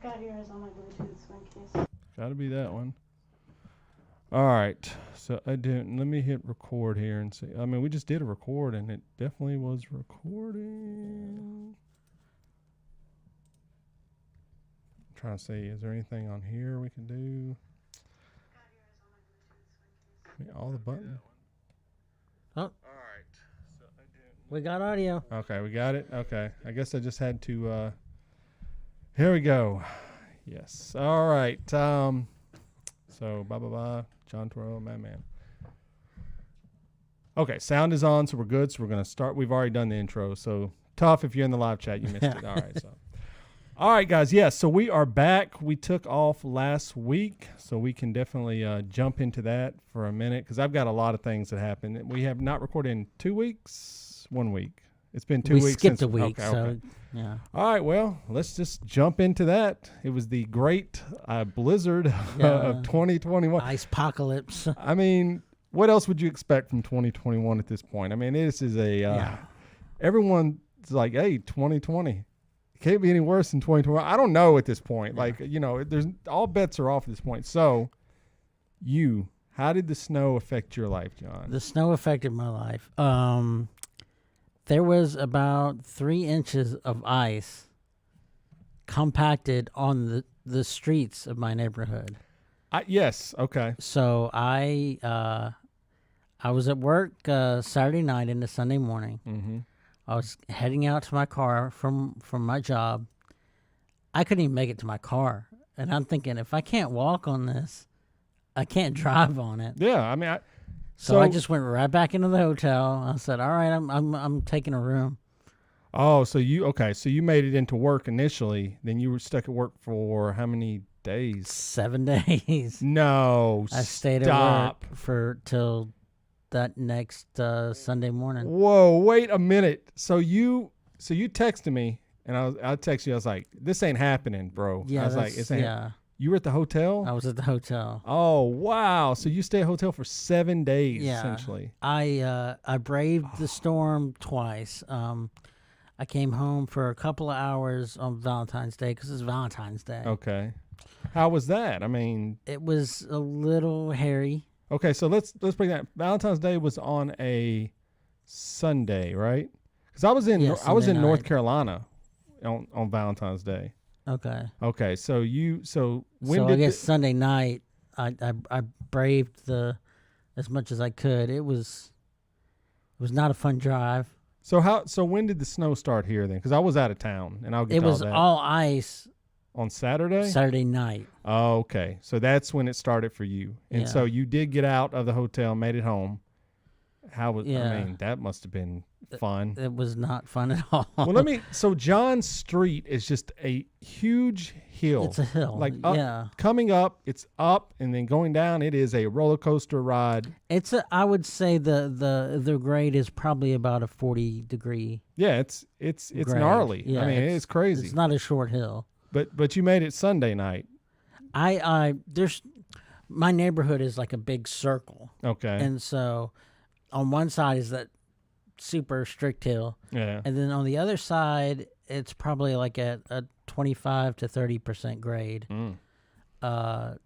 Got yours on my Bluetooth, so in case. Gotta be that one. All right. So I didn't. Let me hit record here and see. I mean, we just did a record, and it definitely was recording. I'm trying to see. Is there anything on here we can do? All the buttons. Oh. All right. So I didn't. We got audio. Okay, we got it. Okay. I guess I just had to. Here we go. Yes. All right. So blah blah blah. John Toro, man. Okay, sound is on, so we're good. So we're gonna start. We've already done the intro, so tough if you're in the live chat, you missed it. All right, so. All right, guys. Yes, so we are back. We took off last week, so we can definitely jump into that for a minute because I've got a lot of things that happened. We have not recorded in 2 weeks, 1 week. It's been 2 weeks. We skipped since, a week, okay. Yeah. All right, well, let's just jump into that. It was the great blizzard of 2021. Icepocalypse. I mean, what else would you expect from 2021 at this point? I mean, this is a everyone's like, hey, 2020. Can't be any worse than 2020. I don't know at this point. Like, there's all bets are off at this point. So, how did the snow affect your life, John? The snow affected my life. There was about 3 inches of ice compacted on the streets of my neighborhood. Yes. Okay. So I was at work Saturday night into Sunday morning. Mm-hmm. I was heading out to my car from my job. I couldn't even make it to my car, and I'm thinking, if I can't walk on this, I can't drive on it. Yeah, I mean, so I just went right back into the hotel. I said, "All right, I'm taking a room." Oh, so you made it into work initially. Then you were stuck at work for how many days? 7 days. No, I stayed at work till that next Sunday morning. Whoa, wait a minute. So you texted me, and I texted you. I was like, "This ain't happening, bro." Yeah, I was like, You were at the hotel? I was at the hotel. Oh wow! So you stayed at a hotel for 7 days, essentially. I braved the storm twice. I came home for a couple of hours on Valentine's Day because it's Valentine's Day. Okay. How was that? I mean, it was a little hairy. Okay, so let's break that. Valentine's Day was on a Sunday, right? Because I was in North Carolina on Valentine's Day. Okay. Okay, so I guess Sunday night I braved as much as I could. It was not a fun drive. So when did the snow start here then? Because I was out of town, and I'll get it was all that. all ice. On Saturday? Saturday night. Oh, okay. So that's when it started for you. And so you did get out of the hotel, made it home. I mean, that must have been fun. It was not fun at all. Well, so John's Street is just a huge hill. It's a hill. Like coming up, it's up, and then going down, it is a roller coaster ride. I would say the grade is probably about a 40-degree. Yeah, it's gnarly. Yeah, I mean, it's crazy. It's not a short hill. But you made it Sunday night. My neighborhood is like a big circle. Okay. And so on one side is that super strict hill. Yeah. And then on the other side, it's probably like a 25 to 30% grade. But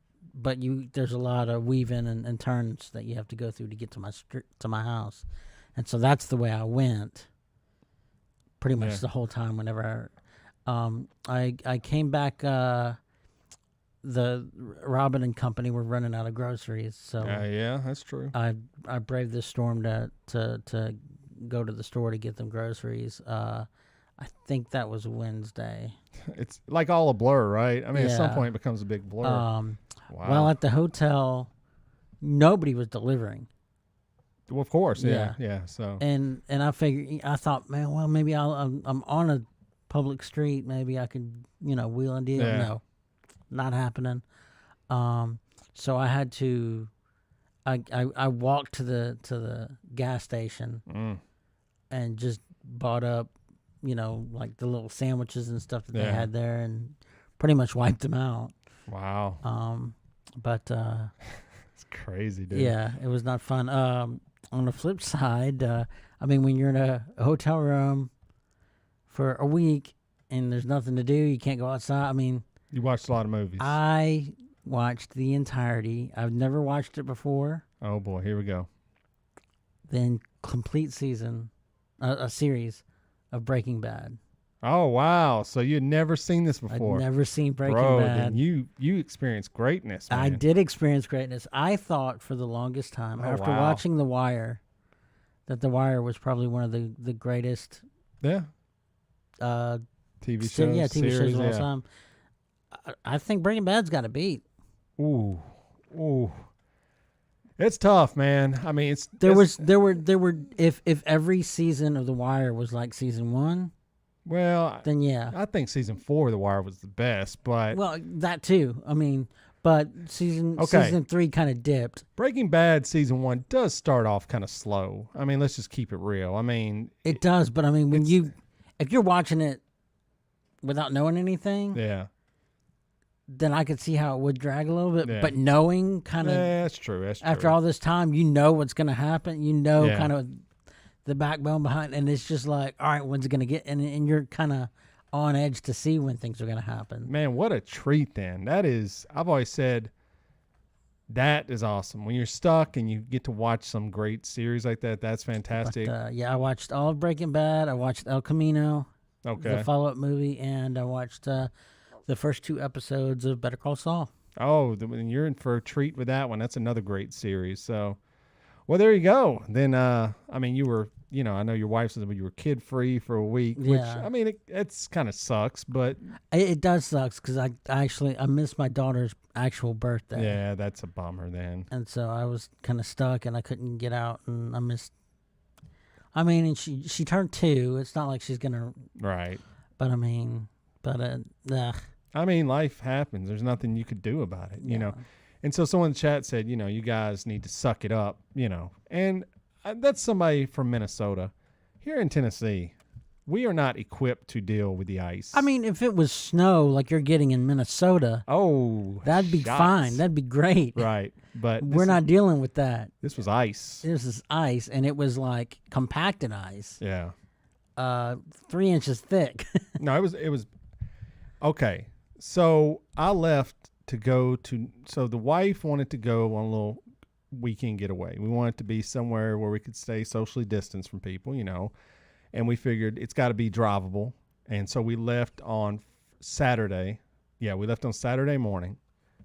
there's a lot of weaving and turns that you have to go through to get to my house. And so that's the way I went pretty much the whole time whenever I came back. The Robin and Company were running out of groceries, so yeah, that's true. I braved the storm to go to the store to get them groceries. I think that was Wednesday. It's like all a blur, right? I mean, at some point it becomes a big blur. Wow. Well, at the hotel, nobody was delivering. Well, of course, yeah. So and I thought, man, well, maybe I'm on a public street, maybe I could wheel and deal. Yeah. No, not happening. So I had to. I walked to the gas station and just bought up, like the little sandwiches and stuff that they had there, and pretty much wiped them out. Wow. But it's crazy, dude. Yeah, it was not fun. On the flip side, when you're in a hotel room for a week and there's nothing to do, you can't go outside. I mean, You watched a lot of movies. I watched the entirety. I've never watched it before. Oh boy, here we go. Then complete season, a series of Breaking Bad. Oh wow! So you'd never seen this before? I'd never seen Breaking Bro, Bad. then you experienced greatness, man. I did experience greatness. I thought for the longest time, after wow. watching The Wire, that The Wire was probably one of the greatest TV shows. TV series, shows of all time. I think Breaking Bad's got a beat. Ooh. It's tough, man. I mean, There were if every season of The Wire was like season 1, well, then yeah. I think season 4 of The Wire was the best, but Well, that too. I mean, but season 3 kind of dipped. Breaking Bad season 1 does start off kind of slow. I mean, let's just keep it real. I mean, It does, but I mean, if you're watching it without knowing anything, yeah, then I could see how it would drag a little bit. Yeah. But knowing kind of that's true. after all this time, you know what's going to happen. You know Yeah. kind of the backbone behind, and it's just like, all right, when's it going to get? And you're kind of on edge to see when things are going to happen. Man, what a treat then. That is, I've always said, that is awesome. When you're stuck and you get to watch some great series like that, that's fantastic. But, yeah, I watched all of Breaking Bad. I watched El Camino, Okay. the follow-up movie, and I watched the first 2 episodes of Better Call Saul. Oh, then you're in for a treat with that one. That's another great series. So, well, there you go. Then, I mean, you were, I know your wife said you were kid free for a week, which, Yeah. I mean, it's kind of sucks, but It does suck because I missed my daughter's actual birthday. yeah, that's a bummer then. And so I was kind of stuck and I couldn't get out and I missed. I mean, and she turned 2. It's not like she's going to, Right. but I mean, ugh. I mean, life happens. There's nothing you could do about it, you know. And so someone in the chat said, you guys need to suck it up, And that's somebody from Minnesota. Here in Tennessee, we are not equipped to deal with the ice. I mean, if it was snow like you're getting in Minnesota, that'd be shots. fine. That'd be great. Right. But We're not dealing with that. This was ice. This is ice, and it was like compacted ice. Yeah. 3 inches thick. No, it was okay. So I left to go to. So the wife wanted to go on a little weekend getaway. We wanted to be somewhere where we could stay socially distanced from people, And we figured it's got to be drivable, and so we left on Saturday. Yeah, we left on Saturday morning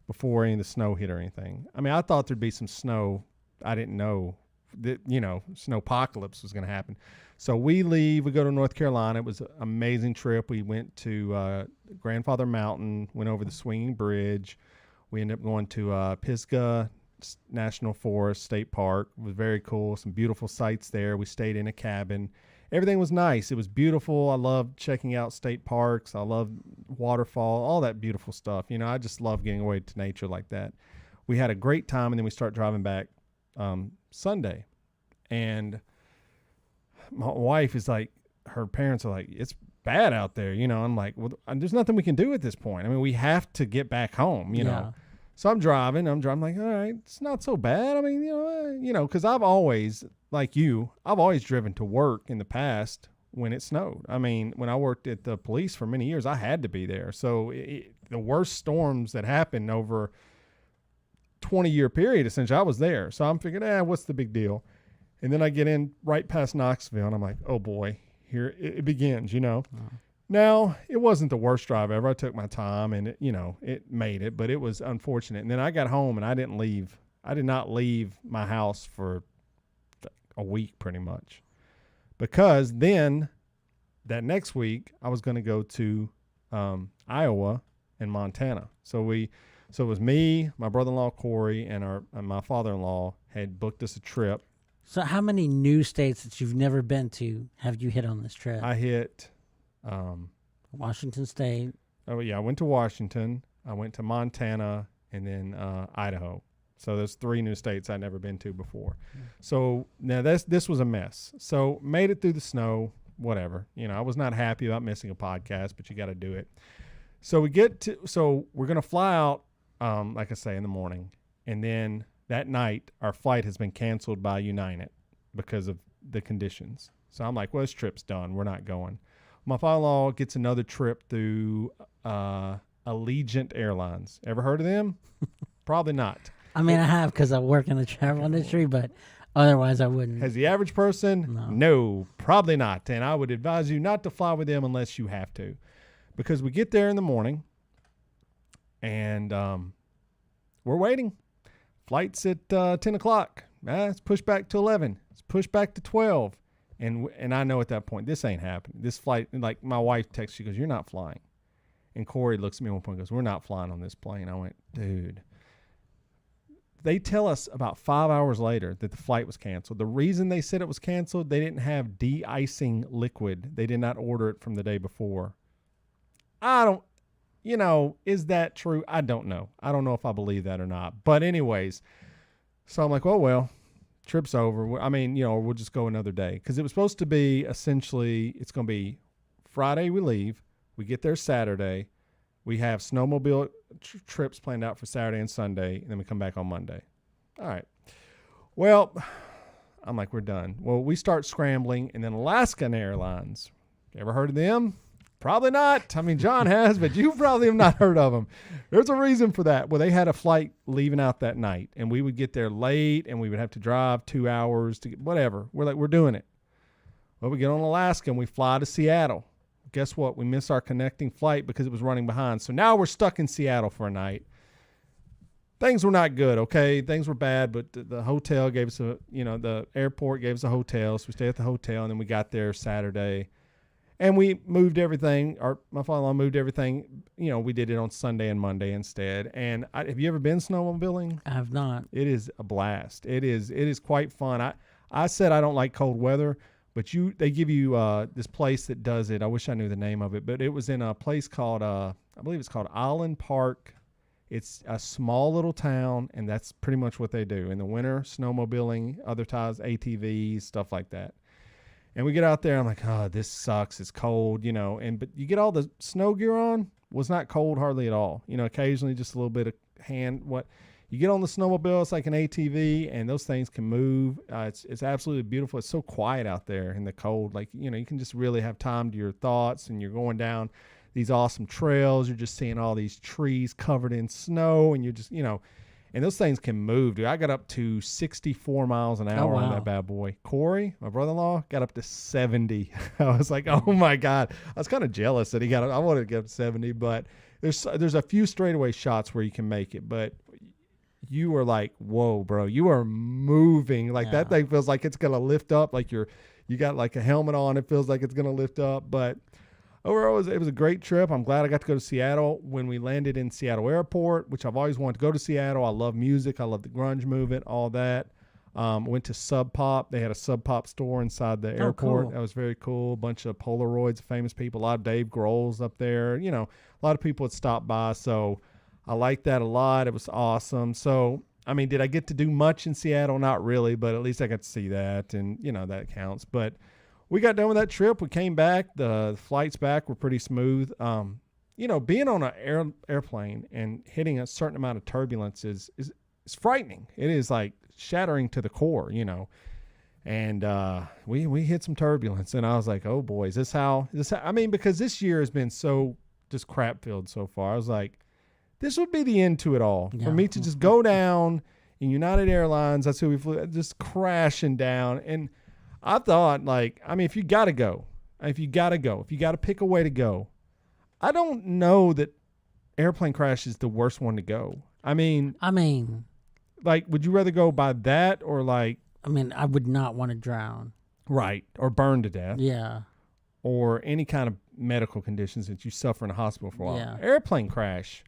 before any of the snow hit or anything. I mean, I thought there'd be some snow. I didn't know that Snowpocalypse was going to happen. So we leave. We go to North Carolina. It was an amazing trip. We went to Grandfather Mountain, went over the Swinging Bridge. We ended up going to Pisgah National Forest State Park. It was very cool. Some beautiful sights there. We stayed in a cabin. Everything was nice. It was beautiful. I loved checking out state parks. I loved waterfall, all that beautiful stuff. I just love getting away to nature like that. We had a great time, and then we start driving back Sunday. And my wife is like, her parents are like, it's bad out there. I'm like, well, there's nothing we can do at this point. I mean, we have to get back home, know. So I'm driving, like, all right, it's not so bad. I mean, because I've always, like you, I've always driven to work in the past when it snowed. I mean, when I worked at the police for many years, I had to be there. So the worst storms that happened over 20-year period, essentially, I was there. So I'm thinking, what's the big deal? And then I get in right past Knoxville, and I'm like, oh boy, here it begins, Now, it wasn't the worst drive ever. I took my time, and it made it, but it was unfortunate. And then I got home, and I did not leave my house for a week pretty much, because then that next week I was going to go to Iowa and Montana. So it was me, my brother-in-law Corey, and my father-in-law had booked us a trip. So how many new states that you've never been to have you hit on this trip? I hit Washington State. Oh yeah, I went to Washington. I went to Montana, and then Idaho. So there's 3 new states I'd never been to before. So now this was a mess. So made it through the snow, whatever. I was not happy about missing a podcast, but you got to do it. So we're going to fly out, like I say, in the morning. And then that night, our flight has been canceled by United because of the conditions. So I'm like, well, this trip's done. We're not going. My father-in-law gets another trip through Allegiant Airlines. Ever heard of them? Probably not. I mean, I have because I work in the travel industry, but otherwise I wouldn't. Has the average person? No, probably not. And I would advise you not to fly with them unless you have to. Because we get there in the morning and we're waiting. Flight's at 10 o'clock. It's pushed back to 11. It's pushed back to 12. And I know at that point, this ain't happening. This flight, like my wife texts, she goes, "You're not flying." And Corey looks at me at one point and goes, "We're not flying on this plane." I went, dude. They tell us about 5 hours later that the flight was canceled. The reason they said it was canceled, they didn't have de-icing liquid. They did not order it from the day before. Is that true? I don't know. I don't know if I believe that or not. But anyways, so I'm like, well, trip's over. I mean, we'll just go another day. Because it was supposed to be essentially, it's going to be Friday we leave. We get there Saturday. We have snowmobile trips planned out for Saturday and Sunday, and then we come back on Monday. All right. Well, I'm like, we're done. Well, we start scrambling, and then Alaskan Airlines. Ever heard of them? Probably not. I mean, John has, but you probably have not heard of them. There's a reason for that. Well, they had a flight leaving out that night, and we would get there late, and we would have to drive 2 hours to get whatever. We're like, we're doing it. Well, we get on Alaska, and we fly to Seattle. Guess what? We missed our connecting flight because it was running behind. So now we're stuck in Seattle for a night. Things were not good, okay? Things were bad, but the hotel gave us the airport gave us a hotel. So we stayed at the hotel, and then we got there Saturday. And we moved everything. My father-in-law moved everything. We did it on Sunday and Monday instead. And have you ever been snowmobiling? I have not. It is a blast. It is quite fun. I said I don't like cold weather. But they give you this place that does it. I wish I knew the name of it, but it was in a place called, I believe it's called Island Park. It's a small little town, and that's pretty much what they do. In the winter, snowmobiling, other times ATVs, stuff like that. And we get out there, I'm like, oh, this sucks. It's cold, but you get all the snow gear on. Was not cold hardly at all. Occasionally just a little bit of you get on the snowmobile, it's like an ATV, and those things can move. It's absolutely beautiful. It's so quiet out there in the cold. Like, you can just really have time to your thoughts, and you're going down these awesome trails. You're just seeing all these trees covered in snow, and you're just, and those things can move, dude. I got up to 64 miles an hour on that bad boy. Corey, my brother-in-law, got up to 70. I was like, oh my God. I was kind of jealous that I wanted to get up to 70, but there's a few straightaway shots where you can make it, but you were like, whoa, bro, you are moving. Like that thing feels like it's going to lift up. Like you got like a helmet on. It feels like it's going to lift up. But overall, it was a great trip. I'm glad I got to go to Seattle. When we landed in Seattle Airport, which I've always wanted to go to Seattle. I love music. I love the grunge movement, all that. Went to Sub Pop. They had a Sub Pop store inside the airport. Cool. That was very cool. A bunch of Polaroids of famous people. A lot of Dave Grohl's up there. A lot of people had stopped by. So I liked that a lot. It was awesome. So, I mean, did I get to do much in Seattle? Not really, but at least I got to see that, and, that counts. But we got done with that trip. We came back. The flights back were pretty smooth. Being on an airplane and hitting a certain amount of turbulence is frightening. It is like shattering to the core, And we hit some turbulence, and I was like, oh, boy, is this how? I mean, because this year has been so just crap-filled so far. I was like, this would be the end to it all. Yeah. For me to just go down in United Airlines, that's who we flew, just crashing down. And I thought, if you got to go, if you got to pick a way to go, I don't know that airplane crash is the worst one to go. I mean, would you rather go by that or I would not want to drown. Right. Or burn to death. Yeah. Or any kind of medical conditions that you suffer in a hospital for a while. Yeah. Airplane crash.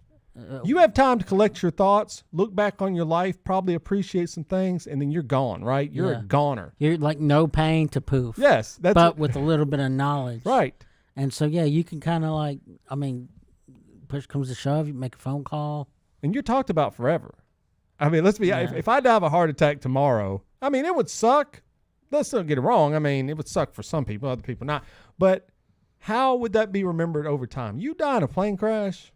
You have time to collect your thoughts, look back on your life, probably appreciate some things, and then you're gone, right? You're a goner. You're like no pain to poof. Yes. But with a little bit of knowledge. Right. And so, you can kind of push comes to shove, you make a phone call. And you're talked about forever. I mean, let's be, if I die of a heart attack tomorrow, it would suck. Let's not get it wrong. It would suck for some people, other people not. But how would that be remembered over time? You die in a plane crash,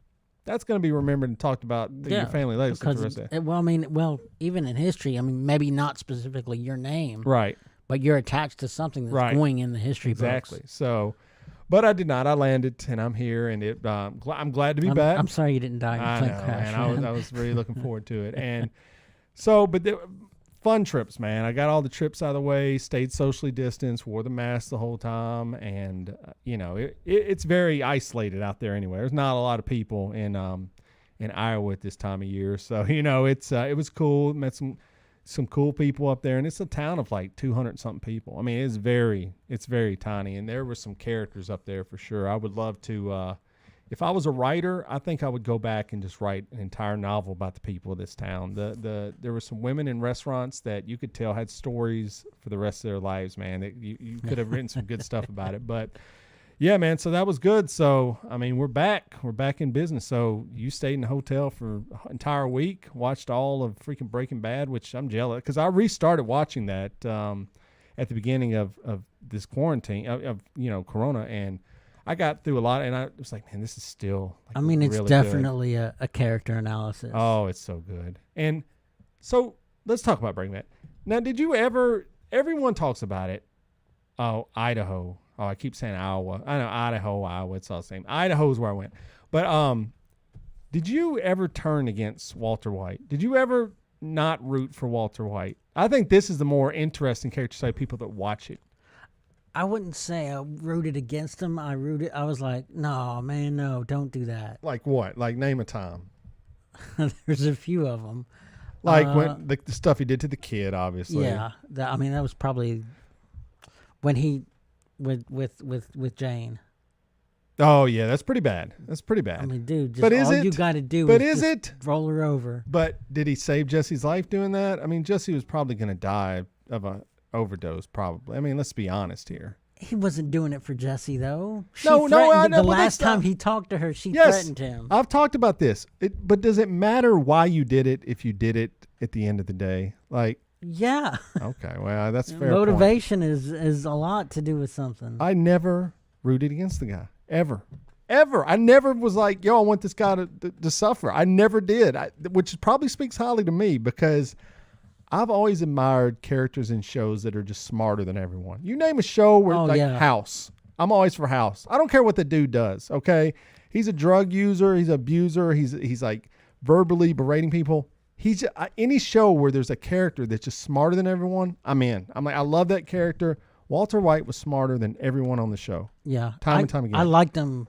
that's going to be remembered and talked about in your family legacy for the rest of it. Even in history, maybe not specifically your name. Right. But you're attached to something that's going in the history books. Exactly. So, But I did not. I landed, and I'm here, and I'm glad to be back. I'm sorry you didn't die in a I plane know, crash. man. I was really looking forward to it. And so, but fun trips, man. I got all the trips out of the way, stayed socially distanced, wore the mask the whole time, and it's very isolated out there anyway. There's not a lot of people in Iowa at this time of year, so it was cool. Met some cool people up there, and it's a town of like 200 something people. I mean, it's very tiny, and there were some characters up there for sure. I would love to, if I was a writer, I think I would go back and just write an entire novel about the people of this town. There were some women in restaurants that you could tell had stories for the rest of their lives, man. That you could have written some good stuff about it, but yeah, man. So that was good. So, I mean, we're back in business. So you stayed in the hotel for an entire week, watched all of freaking Breaking Bad, which I'm jealous because I restarted watching that at the beginning of this quarantine of Corona, and I got through a lot, and I was like, man, this is still. Like, I mean, it's really definitely a character analysis. Oh, it's so good. And so let's talk about Breaking Bad. Now, did you ever? Everyone talks about it. Oh, Idaho. Oh, I keep saying Iowa. I know Idaho, Iowa. It's all the same. Idaho is where I went. But did you ever turn against Walter White? Did you ever not root for Walter White? I think this is the more interesting character side. People that watch it. I wouldn't say I rooted against him. I was like, no, man, no, don't do that. Like what? Like name a time. There's a few of them. Like when the stuff he did to the kid, obviously. Yeah, that was probably when he with Jane. Oh yeah, that's pretty bad. I mean, dude, just but is all it? You got to do but is is it? Roll her over. But did he save Jesse's life doing that? I mean, Jesse was probably going to die of a overdose, probably. I mean, let's be honest here. He wasn't doing it for Jesse, though. I know. The last time he talked to her, she threatened him. I've talked about this. But does it matter why you did it if you did it at the end of the day? Like, yeah. Okay, well, that's fair. Motivation is a lot to do with something. I never rooted against the guy, ever. I never was like, yo, I want this guy to suffer. I never did, which probably speaks highly to me because I've always admired characters in shows that are just smarter than everyone. You name a show where House. I'm always for House. I don't care what the dude does, okay? He's a drug user. He's an abuser. He's like verbally berating people. He's any show where there's a character that's just smarter than everyone, I'm in. I'm like, I love that character. Walter White was smarter than everyone on the show. Yeah. Time and time again. I liked him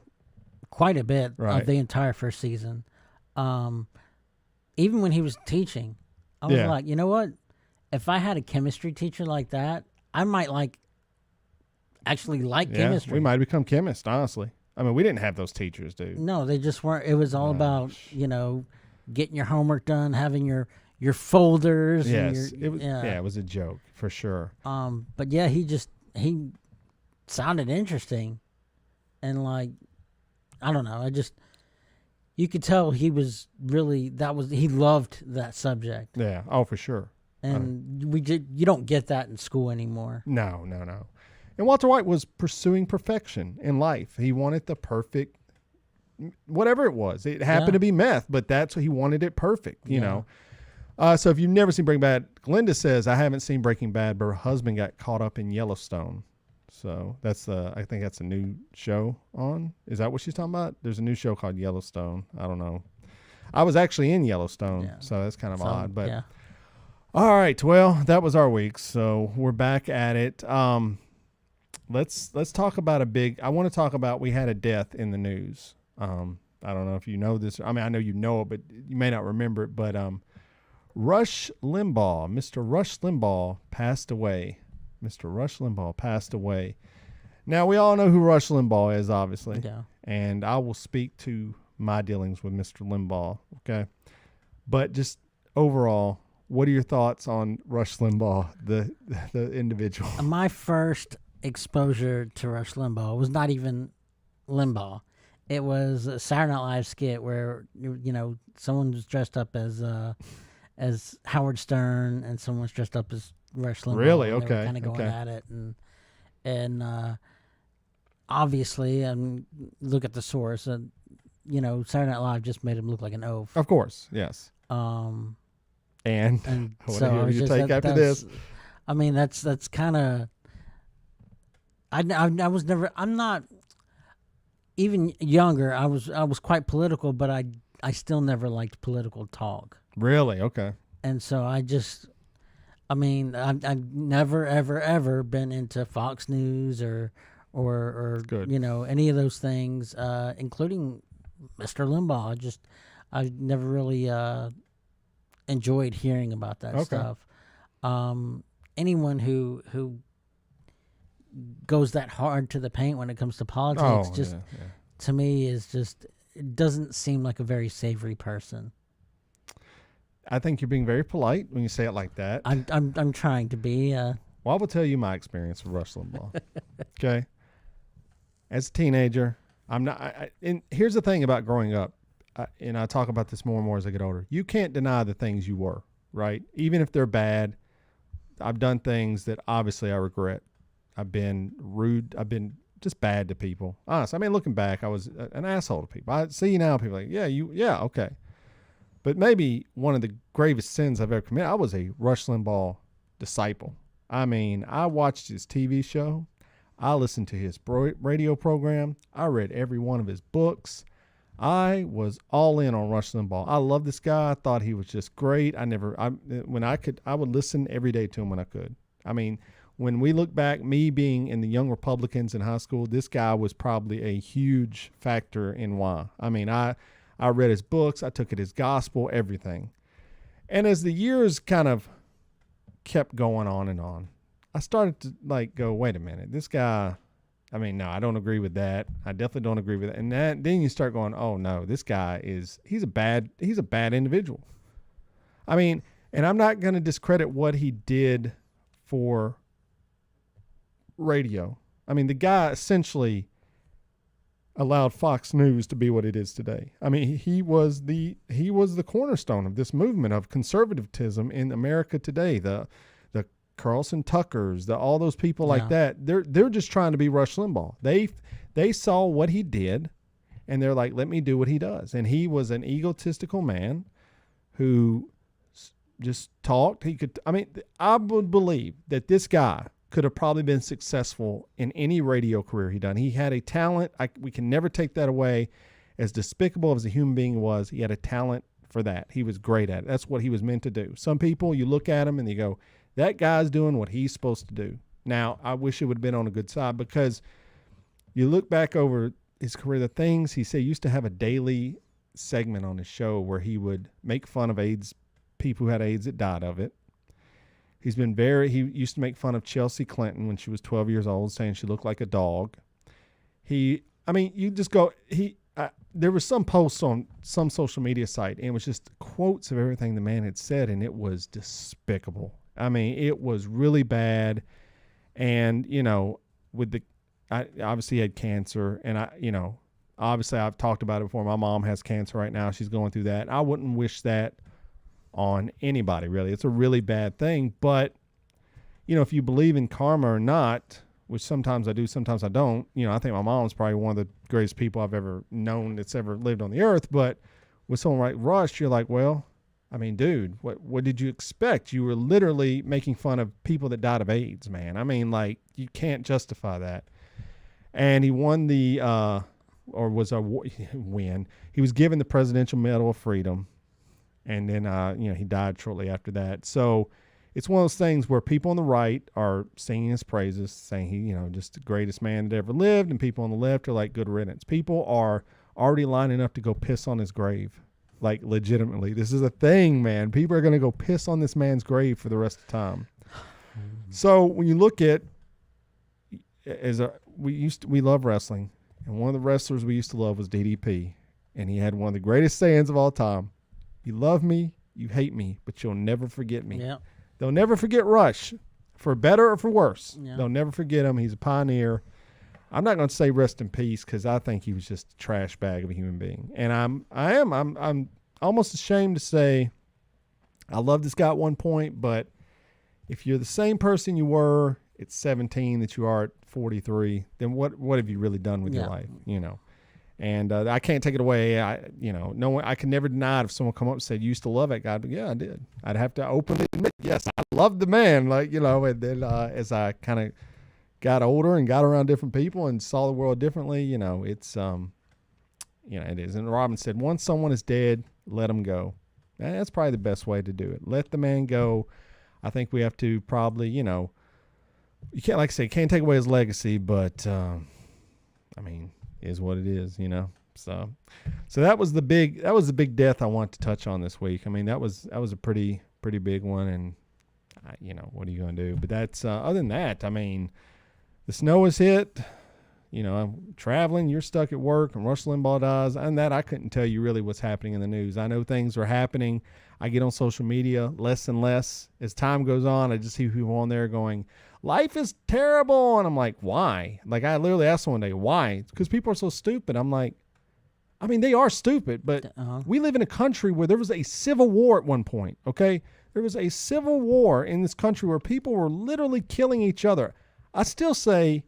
quite a bit right. of the entire first season. Even when he was teaching, I was like, you know what? If I had a chemistry teacher like that, I might actually like chemistry. We might become chemists, honestly. I mean, we didn't have those teachers, dude. No, they just weren't. It was all about, getting your homework done, having your folders. Yes, and it was. Yeah, it was a joke for sure. But yeah, he sounded interesting, and like, I don't know. You could tell he was really he loved that subject. Yeah. Oh, for sure. And you don't get that in school anymore. No. And Walter White was pursuing perfection in life. He wanted the perfect, whatever it was. It happened to be meth, but that's what he wanted it perfect, you know. So if you've never seen Breaking Bad, Glenda says, I haven't seen Breaking Bad, but her husband got caught up in Yellowstone. So I think that's a new show on. Is that what she's talking about? There's a new show called Yellowstone. I don't know. I was actually in Yellowstone, so that's kind of odd. But all right, well, that was our week. So we're back at it. Let's talk about I want to talk about, we had a death in the news. I don't know if you know this. I mean, I know you know it, but you may not remember it. But Rush Limbaugh, Mr. Rush Limbaugh passed away. Mr. Rush Limbaugh passed away. Now, we all know who Rush Limbaugh is, obviously. Yeah. And I will speak to my dealings with Mr. Limbaugh, okay? But just overall, what are your thoughts on Rush Limbaugh, the individual? My first exposure to Rush Limbaugh was not even Limbaugh. It was a Saturday Night Live skit where, someone was dressed up as Howard Stern and someone's dressed up as Rush Limbaugh. Really? Okay. They were kind of going at it, and obviously, look at the source. Saturday Night Live just made him look like an oaf. Of course, yes. And I want to so hear your take after this. I mean, that's kind of. I was never. I'm not. even younger, I was quite political, but I still never liked political talk. Really? Okay. And so I mean, I've never ever been into Fox News or Good. any of those things, including Mr. Limbaugh. I never really enjoyed hearing about that stuff. Anyone who goes that hard to the paint when it comes to politics, to me it doesn't seem like a very savory person. I think you're being very polite when you say it like that. I'm trying to be. Well, I will tell you my experience with Rush Limbaugh. Okay. As a teenager, I'm not. And here's the thing about growing up, and I talk about this more and more as I get older. You can't deny the things you were, right? Even if they're bad. I've done things that obviously I regret. I've been rude. I've been just bad to people. Honestly, I mean, looking back, I was an asshole to people. I see now people like, yeah, okay. But maybe one of the gravest sins I've ever committed, I was a Rush Limbaugh disciple. I mean, I watched his TV show. I listened to his radio program. I read every one of his books. I was all in on Rush Limbaugh. I love this guy. I thought he was just great. I would listen every day to him when I could. I mean, when we look back, me being in the Young Republicans in high school, this guy was probably a huge factor in why. I mean, I read his books. I took it as gospel, everything. And as the years kind of kept going on and on, I started to go, wait a minute, this guy, I mean, no, I don't agree with that. I definitely don't agree with that. And then you start going, oh no, this guy he's a bad individual. I mean, and I'm not going to discredit what he did for radio. I mean, the guy essentially allowed Fox News to be what it is today. I mean, he was the cornerstone of this movement of conservatism in America today. The Carlson Tuckers, all those people like that. They're just trying to be Rush Limbaugh. They saw what he did, and they're like, let me do what he does. And he was an egotistical man who just talked. I would believe that this guy could have probably been successful in any radio career he done. He had a talent. We can never take that away. As despicable as a human being was, he had a talent for that. He was great at it. That's what he was meant to do. Some people, you look at him and you go, that guy's doing what he's supposed to do. Now, I wish it would have been on a good side, because you look back over his career, the things he said. He used to have a daily segment on his show where he would make fun of AIDS, people who had AIDS that died of it. He used to make fun of Chelsea Clinton when she was 12 years old, saying she looked like a dog. There was some posts on some social media site, and it was just quotes of everything the man had said, and it was despicable. I mean, it was really bad. And, I obviously had cancer, and obviously I've talked about it before. My mom has cancer right now. She's going through that. I wouldn't wish that on anybody, really. It's a really bad thing. But, if you believe in karma or not, which sometimes I do, sometimes I don't, I think my mom's probably one of the greatest people I've ever known that's ever lived on the earth. But with someone like Rush, you're like, well, I mean, dude, what did you expect? You were literally making fun of people that died of AIDS, man. I mean, you can't justify that. And he won he was given the Presidential Medal of Freedom. And then, he died shortly after that. So it's one of those things where people on the right are singing his praises, saying he, just the greatest man that ever lived. And people on the left are like, good riddance. People are already lining up to go piss on his grave. Like, legitimately. This is a thing, man. People are going to go piss on this man's grave for the rest of the time. So when you look at, we love wrestling. And one of the wrestlers we used to love was DDP. And he had one of the greatest sayings of all time. You love me, you hate me, but you'll never forget me. Yep. They'll never forget Rush, for better or for worse. Yep. They'll never forget him. He's a pioneer. I'm not going to say rest in peace, because I think he was just a trash bag of a human being. And I'm almost ashamed to say I love this guy at one point, but if you're the same person you were at 17 that you are at 43, then what have you really done with your life? And I can't take it away. I can never deny it if someone come up and said, you used to love that guy. But yeah, I did. I'd have to openly admit, yes, I loved the man. And then as I kind of got older and got around different people and saw the world differently, it's it is. And Robin said, once someone is dead, let them go. That's probably the best way to do it. Let the man go. I think we have to probably, you can't, like I say, can't take away his legacy, but is what it is, So that was the big death I want to touch on this week. I mean, that was a pretty big one, and what are you going to do? But that's other than that, I mean, the snow has hit. I'm traveling, you're stuck at work, and Rush Limbaugh dies. And that I couldn't tell you really what's happening in the news. I know things are happening. I get on social media less and less. As time goes on, I just see people on there going, life is terrible. And I'm like, why? Like, I literally asked one day, why? Because people are so stupid. I'm like, I mean, they are stupid, but we live in a country where there was a civil war at one point, okay? There was a civil war in this country where people were literally killing each other. I still say,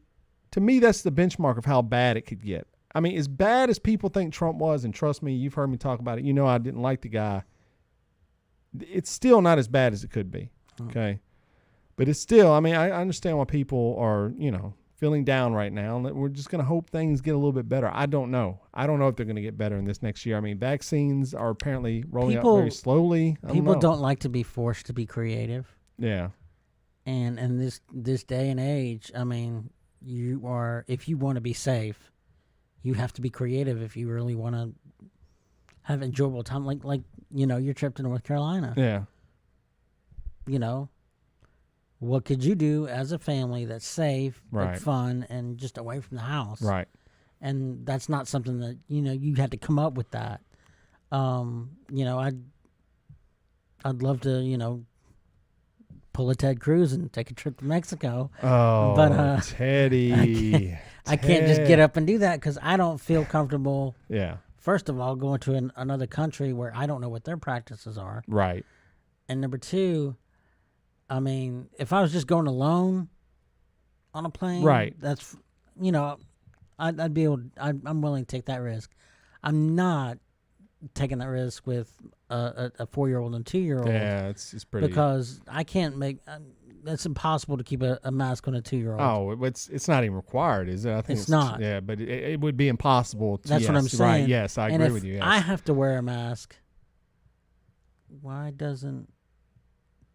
to me, that's the benchmark of how bad it could get. I mean, as bad as people think Trump was, and trust me, you've heard me talk about it. I didn't like the guy. It's still not as bad as it could be, okay? But it's still, I mean, I understand why people are, feeling down right now. And we're just going to hope things get a little bit better. I don't know. I don't know if they're going to get better in this next year. I mean, vaccines are apparently rolling out very slowly. People don't like to be forced to be creative. Yeah. And in this day and age, I mean, if you want to be safe, you have to be creative if you really want to have enjoyable time. Like your trip to North Carolina. Yeah. What could you do as a family that's safe, right, but fun, and just away from the house? Right. And that's not something that, you had to come up with that. I'd love to, pull a Ted Cruz and take a trip to Mexico. Oh, but, Teddy. I can't just get up and do that because I don't feel comfortable. Yeah. First of all, going to another country where I don't know what their practices are. Right. And number two, I mean, if I was just going alone on a plane, right, that's, I'd be able. I'm willing to take that risk. I'm not taking that risk with a 4-year-old and 2-year-old. Yeah, it's pretty, because I can't make. It's impossible to keep a mask on a 2-year-old. Oh, it's not even required, is it? I think it's not. Yeah, but it would be impossible. That's what I'm saying. Right, yes, I agree with you. Yes. I have to wear a mask. Why doesn't?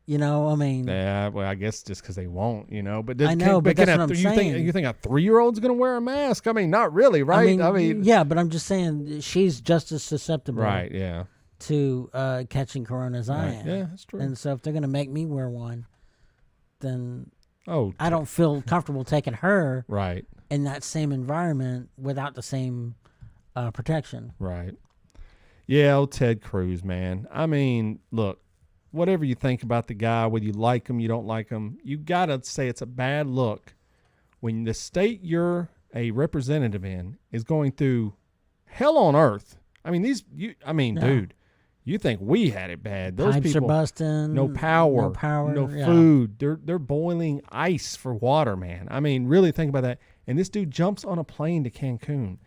I mean. Yeah, well, I guess just because they won't, But I know, but that's what I'm saying. You think a 3-year-old's going to wear a mask? I mean, not really, right? I mean, yeah, but I'm just saying she's just as susceptible. Right, yeah. To catching corona as I am. Yeah, that's true. And so if they're going to make me wear one, then I don't feel comfortable taking her right in that same environment without the same protection. Right. Yeah, old Ted Cruz, man. I mean, look, whatever you think about the guy, whether you like him, you don't like him, you got to say it's a bad look when the state you're a representative in is going through hell on earth. I mean, dude, you think we had it bad. Those pipes people are busting. No power, no food. They're boiling ice for water, man. I mean, really think about that. And this dude jumps on a plane to Cancun.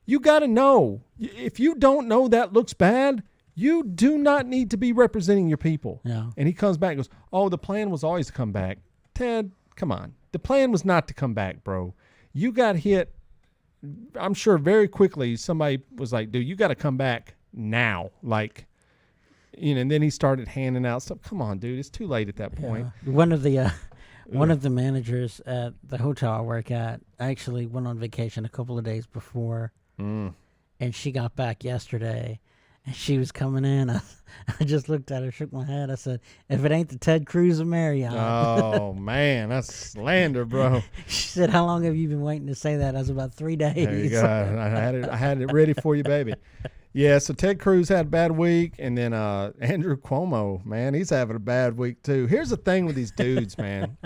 You got to know. If you don't know that looks bad, you do not need to be representing your people. Yeah. And he comes back and goes, oh, the plan was always to come back. Ted, come on. The plan was not to come back, bro. You got hit, I'm sure very quickly. Somebody was like, dude, you got to come back now. Like, and then he started handing out stuff. Come on, dude. It's too late at that point. Yeah. One of the managers at the hotel I work at actually went on vacation a couple of days before. And she got back yesterday. And she was coming in. I just looked at her, shook my head. I said, if it ain't the Ted Cruz of Marriott. Oh, man. That's slander, bro. She said, how long have you been waiting to say that? I was about 3 days. There you go. I had it ready for you, baby. Yeah, so Ted Cruz had a bad week. And then Andrew Cuomo, man, he's having a bad week, too. Here's the thing with these dudes, man.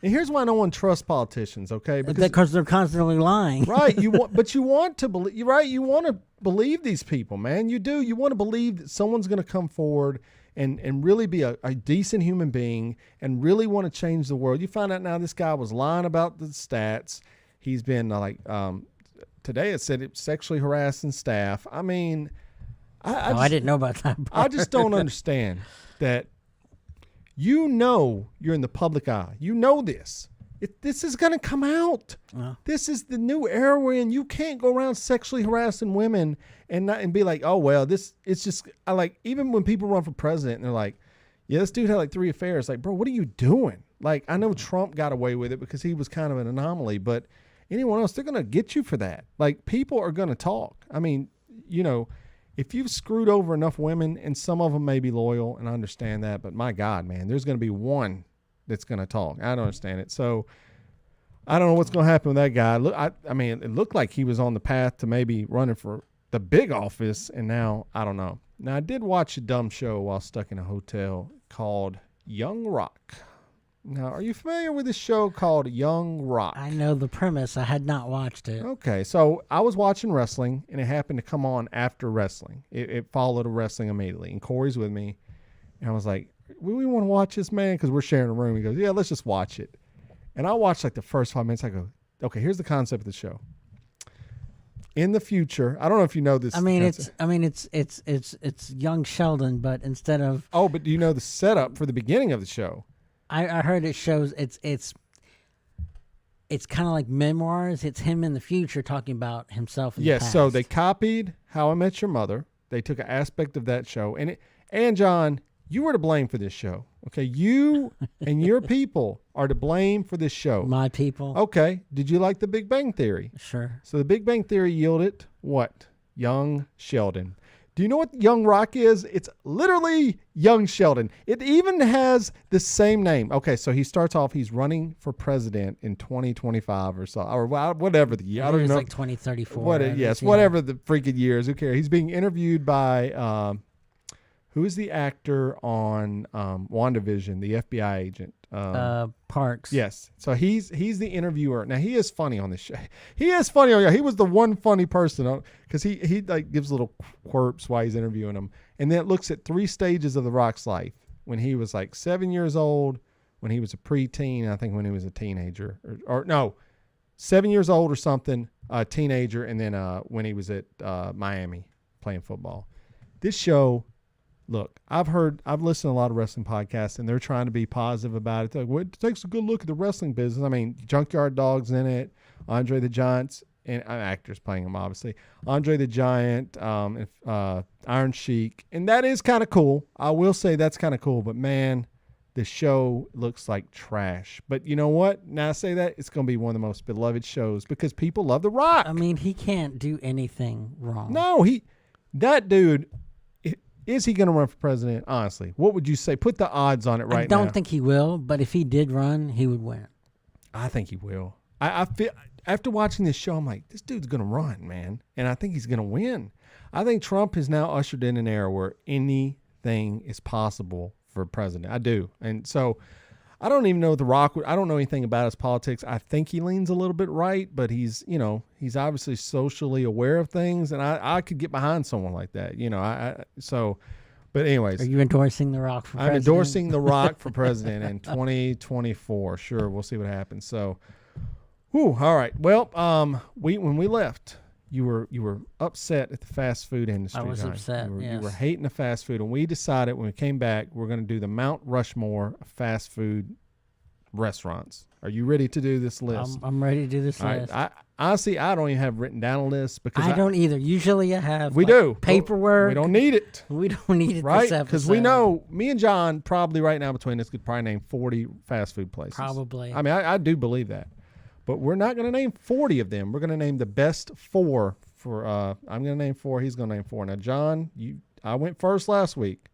And here's why no one trusts politicians, okay? Because they're constantly lying. Right. You want to believe. Right. You want to believe these people, man. You do. You want to believe that someone's going to come forward and really be a decent human being and really want to change the world. You find out now this guy was lying about the stats. He's been today it said it sexually harassing staff. I mean, I didn't know about that part. I just don't understand that. You're in the public eye. You know this. This is going to come out. This is the new era we're in. You can't go around sexually harassing women and be like, oh, well, it's just, I like, even when people run for president and they're like, yeah, this dude had like 3 affairs. Like, bro, what are you doing? Like, I know Trump got away with it because he was kind of an anomaly, but anyone else, they're going to get you for that. Like, people are going to talk. I mean, you know, if you've screwed over enough women, and some of them may be loyal, and I understand that, but my God, man, there's going to be one that's going to talk. I don't understand it. So I don't know what's going to happen with that guy. Look, I mean, it looked like he was on the path to maybe running for the big office, and now I don't know. Now, I did watch a dumb show while stuck in a hotel called Young Rock. Now, are you familiar with this show called Young Rock? I know the premise. I had not watched it. Okay, so I was watching wrestling, and it happened to come on after wrestling. It followed a wrestling immediately, and Corey's with me, and I was like, we want to watch this, man, because we're sharing a room. He goes, yeah, let's just watch it. And I watched like the first 5 minutes. I go, okay, here's the concept of the show. In the future, I don't know if you know this. It's young Sheldon, but instead of but do you know the setup for the beginning of the show? I heard it shows it's kind of like memoirs. It's him in the future talking about himself in the past. So they copied How I Met Your Mother. They took an aspect of that show, and John, you were to blame for this show. Okay, you and your people are to blame for this show. My people. Okay, did you like The Big Bang Theory? Sure. So The Big Bang Theory yielded what? Young Sheldon. Do you know what Young Rock is? It's literally Young Sheldon. It even has the same name. Okay, so he starts off, he's running for president in 2025 or so, or whatever the year. I don't even know. Like 2034. Whatever the freaking year is. Who cares? He's being interviewed by... who is the actor on WandaVision, the FBI agent? Parks. Yes. So he's the interviewer. Now, he is funny on this show. He is funny on here. He was the one funny person because he like gives little quirks while he's interviewing him. And then it looks at 3 stages of The Rock's life. When he was like 7 years old, when he was a preteen, I think when he was a teenager. Or no, 7 years old or something, a teenager, and then when he was at Miami playing football. This show... Look, I've listened to a lot of wrestling podcasts, and they're trying to be positive about it. They're like, well, it takes a good look at the wrestling business. I mean, Junkyard Dog's in it, Andre the Giant's, and actors playing him, obviously. Andre the Giant, Iron Sheik, and that is kind of cool. I will say that's kind of cool, but man, the show looks like trash. But you know what? Now I say that, it's going to be one of the most beloved shows because people love The Rock. I mean, he can't do anything wrong. No, that dude... Is he going to run for president? Honestly, what would you say? Put the odds on it right now. I don't think he will, but if he did run, he would win. I think he will. I feel after watching this show, I'm like, this dude's going to run, man, and I think he's going to win. I think Trump has now ushered in an era where anything is possible for president. I do, and so I don't even know The Rock. I don't know anything about his politics. I think he leans a little bit right, but he's obviously socially aware of things, and I could get behind someone like that. But anyways. Are you endorsing The Rock for president? I'm endorsing The Rock for president in 2024. Sure, we'll see what happens. So, all right. Well, when we left, you were upset at the fast food industry. I was upset. You were hating the fast food, and we decided when we came back we're going to do the Mount Rushmore of fast food restaurants. Are you ready to do this list? I'm ready to do this list. Honestly, I don't even have written down a list because I don't either. Usually I have. We do paperwork. We don't need it. We don't need it, right? Because we know me and John probably right now between us could probably name 40 fast food places. Probably. I mean, I do believe that. But we're not going to name 40 of them. We're going to name the best 4 for I'm going to name 4. He's going to name 4. Now, John, I went first last week.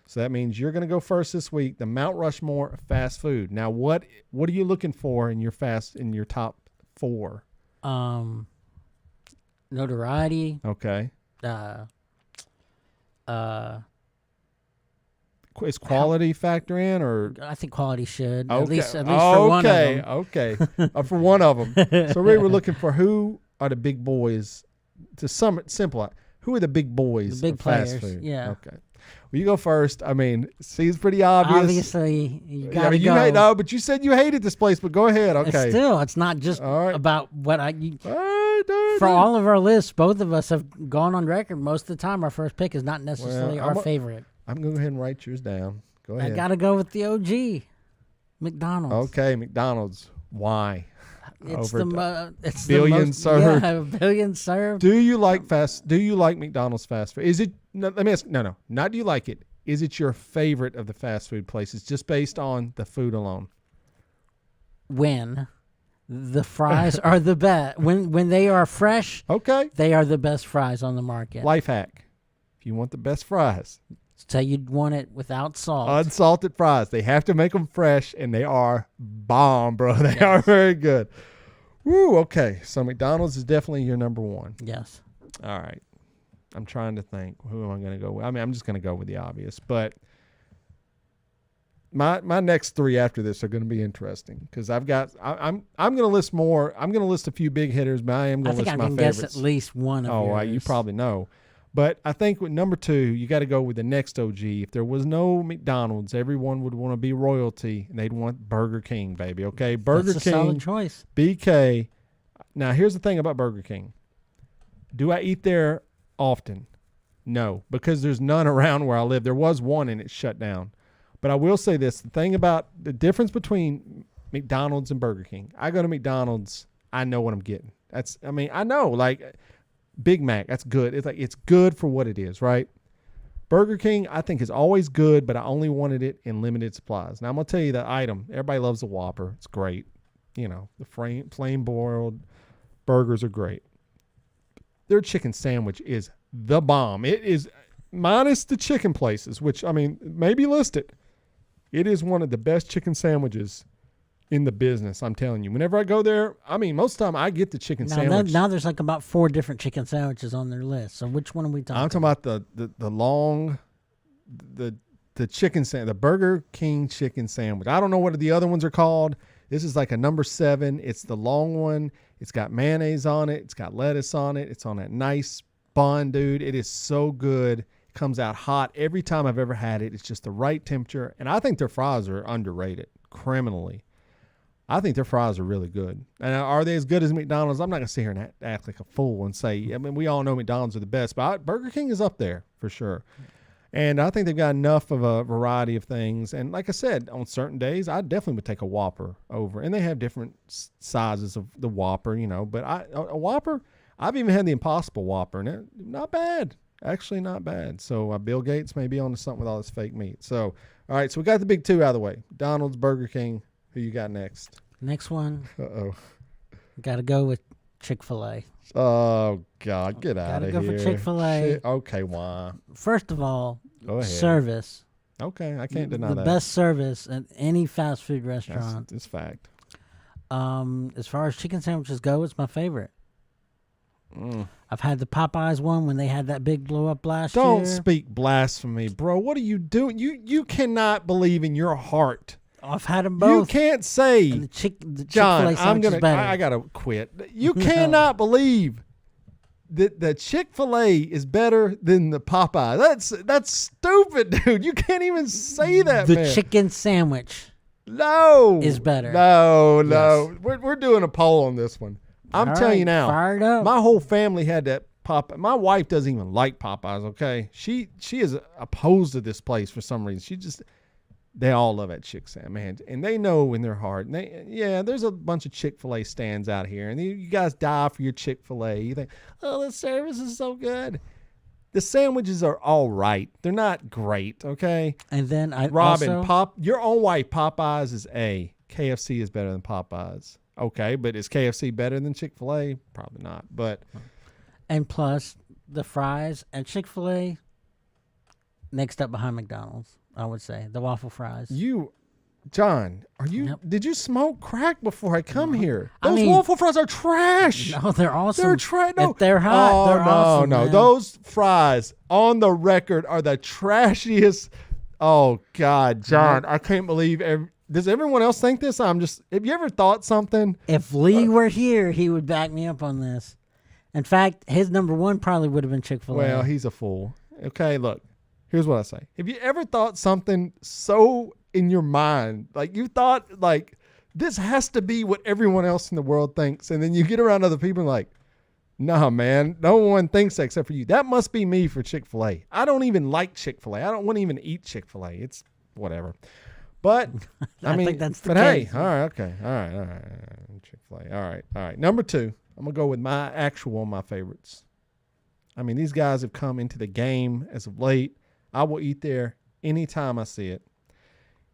So that means you're going to go first this week, the Mount Rushmore of fast food. Now, what are you looking for in your top 4? Notoriety. Okay. Is quality factor in, or I think quality should okay. at least for one of them. Okay, for one of them. So we were looking for who are the big boys. To sum it simple, who are the big boys? The big of players. Fast food? Yeah. Okay. Well, you go first. I mean, it's pretty obvious. Obviously, you got to go. No, but you said you hated this place. But go ahead. Okay. It's not just about what I. For all of our lists, both of us have gone on record. Most of the time, our first pick is not necessarily our favorite. I'm going to go ahead and write yours down. Go ahead. I got to go with the OG, McDonald's. Okay, McDonald's. Why? It's it's billion the most, served. Yeah, a billion served. Do you like McDonald's fast food? Is it? No, let me ask. No. Not do you like it? Is it your favorite of the fast food places, just based on the food alone? When the fries are the best, when they are fresh, Okay. they are the best fries on the market. Life hack: if you want the best fries, So you'd want it without salt. unsalted fries. They have to make them fresh, and they are bomb, bro. They are very good. Woo. Okay. So McDonald's is definitely your number one. Yes. All right. I'm trying to think. Who am I going to go with? I mean, I'm just going to go with the obvious. But my next three after this are going to be interesting because I'm going to list more. I'm going to list a few big hitters, but I am going to list my favorites. I think I can guess at least one of yours. You probably know. But I think with number two, you got to go with the next OG. If there was no McDonald's, everyone would want to be royalty, and they'd want Burger King, baby. Okay, Burger That's King, a solid choice. BK. Now, here's the thing about Burger King. Do I eat there often? No, because there's none around where I live. There was one, and it shut down. But I will say this: the thing about the difference between McDonald's and Burger King. I go to McDonald's, I know what I'm getting. I know, like Big Mac, that's good. It's good for what it is, right? Burger King, I think, is always good, but I only wanted it in limited supplies. Now, I'm going to tell you the item. Everybody loves the Whopper. It's great. You know, the flame broiled burgers are great. Their chicken sandwich is the bomb. It is, minus the chicken places, which, I mean, maybe listed. It is one of the best chicken sandwiches in the business, I'm telling you. Whenever I go there, I mean, most of the time I get the chicken sandwich. Now there's like about 4 different chicken sandwiches on their list. So which one are we talking about? I'm talking about the long, the chicken sandwich, the Burger King chicken sandwich. I don't know what the other ones are called. This is like a number 7. It's the long one. It's got mayonnaise on it. It's got lettuce on it. It's on that nice bun, dude. It is so good. It comes out hot every time I've ever had it. It's just the right temperature. And I think their fries are underrated criminally. I think their fries are really good. And are they as good as McDonald's? I'm not going to sit here and act like a fool and say, I mean, we all know McDonald's are the best, but Burger King is up there for sure. And I think they've got enough of a variety of things. And like I said, on certain days, I definitely would take a Whopper over. And they have different sizes of the Whopper, you know. But a Whopper, I've even had the Impossible Whopper, and it's not bad. Actually not bad. So Bill Gates may be onto something with all this fake meat. So, all right, so we got the big 2 out of the way. McDonald's, Burger King. Who you got next? Next one. Uh-oh. Got to go with Chick-fil-A. Oh, God. Get out of here. Gotta go for Chick-fil-A. Okay, why? First of all, Go ahead. service. Okay, I can't deny that. The best service at any fast food restaurant. That's fact. As far as chicken sandwiches go, it's my favorite. Mm. I've had the Popeyes one when they had that big blow up last year. Don't speak blasphemy, bro. What are you doing? You cannot believe in your heart. I've had them both. You can't say, the John, Chick-fil-A I gotta quit. You cannot believe that the Chick-fil-A is better than the Popeye. That's stupid, dude. You can't even say that, The man. chicken sandwich No. is better. No. Yes. We're doing a poll on this one. I'm All telling right, you now. fired up. My whole family had that Popeye. My wife doesn't even like Popeyes, okay? She is opposed to this place for some reason. They all love that chick sandwich, man. And they know in their heart. And there's a bunch of Chick-fil-A stands out here. And you guys die for your Chick-fil-A. You think, oh, the service is so good. The sandwiches are all right. They're not great, okay? And then Robin, your own wife, Popeyes is A. KFC is better than Popeyes. Okay, but is KFC better than Chick-fil-A? Probably not. But and plus the fries at Chick-fil-A next up behind McDonald's, I would say. The waffle fries. John, Yep. did you smoke crack before I come here? I Those mean- waffle fries are trash. No, they're awesome. They're trash. No. If they're hot, Oh, they're awesome. no. Man. Those fries on the record are the trashiest. Oh, God, John, I can't believe. Does everyone else think this? Have you ever thought something? If Lee were here, he would back me up on this. In fact, his number 1 probably would have been Chick-fil-A. Well, he's a fool. Okay, look, here's what I say. Have you ever thought something so in your mind, like you thought, like, this has to be what everyone else in the world thinks, and then you get around other people and like, nah, man, no one thinks that except for you. That must be me for Chick-fil-A. I don't even like Chick-fil-A. I don't want to even eat Chick-fil-A. It's whatever. But I mean, think that's the but case. hey, all right, okay, all right. Chick-fil-A, all right. Number 2, I'm gonna go with my favorites. I mean, these guys have come into the game as of late. I will eat there anytime I see it.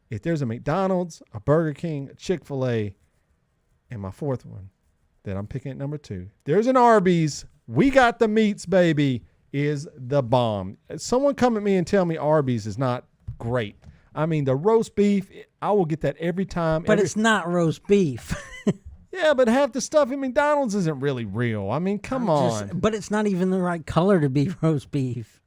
If there's a McDonald's, a Burger King, a Chick-fil-A, and my 4th one that I'm picking at number 2, there's an Arby's. We got the meats, baby, is the bomb. Someone come at me and tell me Arby's is not great. I mean, the roast beef, I will get that every time. But it's not roast beef. Yeah, but half the stuff at McDonald's isn't really real. I mean, come on. But it's not even the right color to be roast beef.